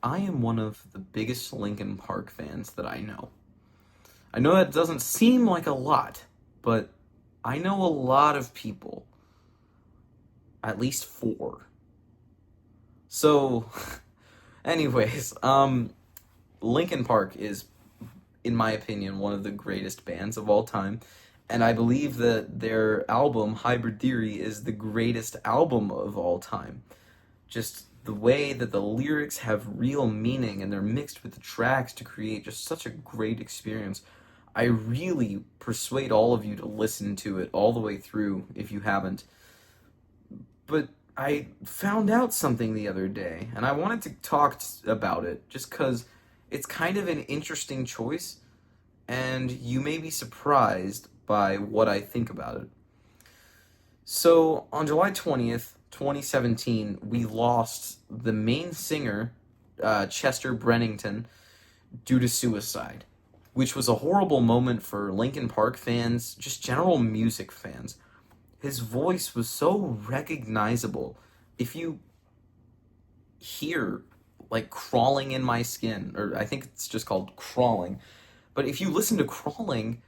I am one of the biggest Linkin Park fans that I know. I know that doesn't seem like a lot, but I know a lot of people, at least four. So, anyways, Linkin Park is, in my opinion, one of the greatest bands of all time, and I believe that their album, Hybrid Theory, is the greatest album of all time. Just the way that the lyrics have real meaning and they're mixed with the tracks to create just such a great experience. I really persuade all of you to listen to it all the way through if you haven't. But I found out something the other day and I wanted to talk about it just because it's kind of an interesting choice and you may be surprised by what I think about it. So, on July 20th, 2017, we lost the main singer, Chester Bennington, due to suicide, which was a horrible moment for Linkin Park fans, just general music fans. His voice was so recognizable. If you hear, like, Crawling in My Skin, or I think it's just called Crawling, but if you listen to Crawling,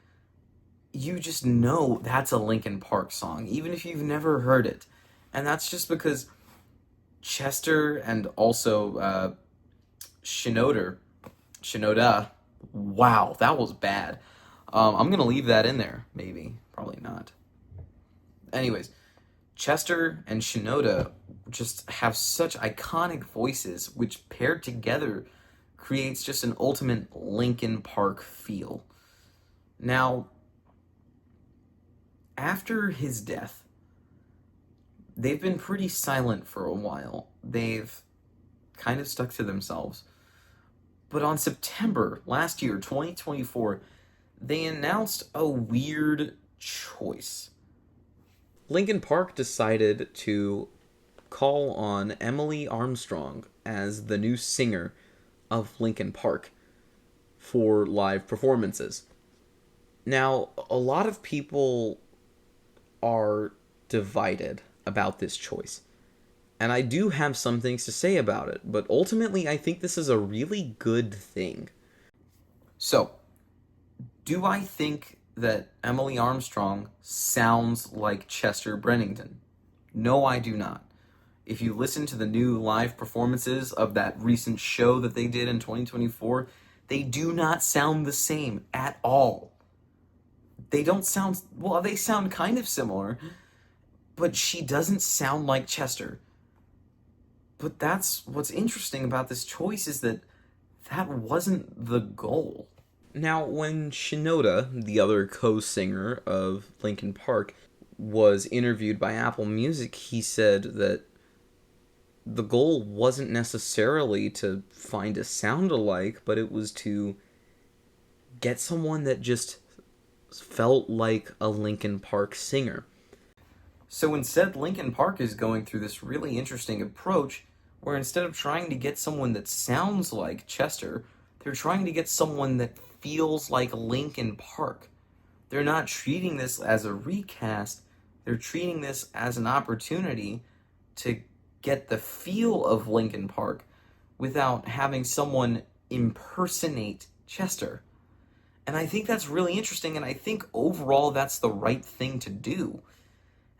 you just know that's a Linkin Park song, even if you've never heard it. And that's just because Chester and also Shinoda, wow, that was bad. I'm gonna leave that in there, maybe. Probably not. Anyways, Chester and Shinoda just have such iconic voices, which paired together creates just an ultimate Linkin Park feel. Now, after his death, they've been pretty silent for a while. They've kind of stuck to themselves. But on September last year, 2024, they announced a weird choice. Linkin Park decided to call on Emily Armstrong as the new singer of Linkin Park for live performances. Now, a lot of people are divided about this choice. And I do have some things to say about it, but ultimately I think this is a really good thing. So, do I think that Emily Armstrong sounds like Chester Bennington? No, I do not. If you listen to the new live performances of that recent show that they did in 2024, they do not sound the same at all. They don't sound, well, they sound kind of similar, but she doesn't sound like Chester. But that's what's interesting about this choice is that that wasn't the goal. Now, when Shinoda, the other co-singer of Linkin Park, was interviewed by Apple Music, he said that the goal wasn't necessarily to find a sound alike, but it was to get someone that just felt like a Linkin Park singer. So instead, Linkin Park is going through this really interesting approach where instead of trying to get someone that sounds like Chester, they're trying to get someone that feels like Linkin Park. They're not treating this as a recast, they're treating this as an opportunity to get the feel of Linkin Park without having someone impersonate Chester. And I think that's really interesting, and I think overall that's the right thing to do.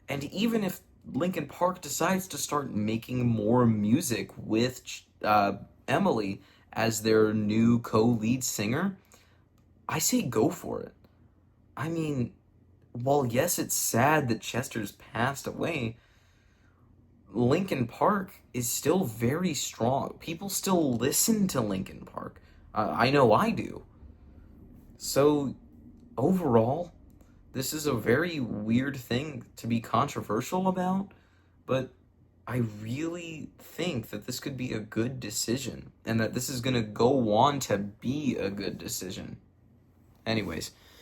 And even if Linkin Park decides to start making more music with Emily as their new co-lead singer, I say go for it. I mean, while yes, it's sad that Chester's passed away, Linkin Park is still very strong. People still listen to Linkin Park. I know I do. So, overall, this is a very weird thing to be controversial about, but I really think that this could be a good decision and that this is going to go on to be a good decision. Anyways,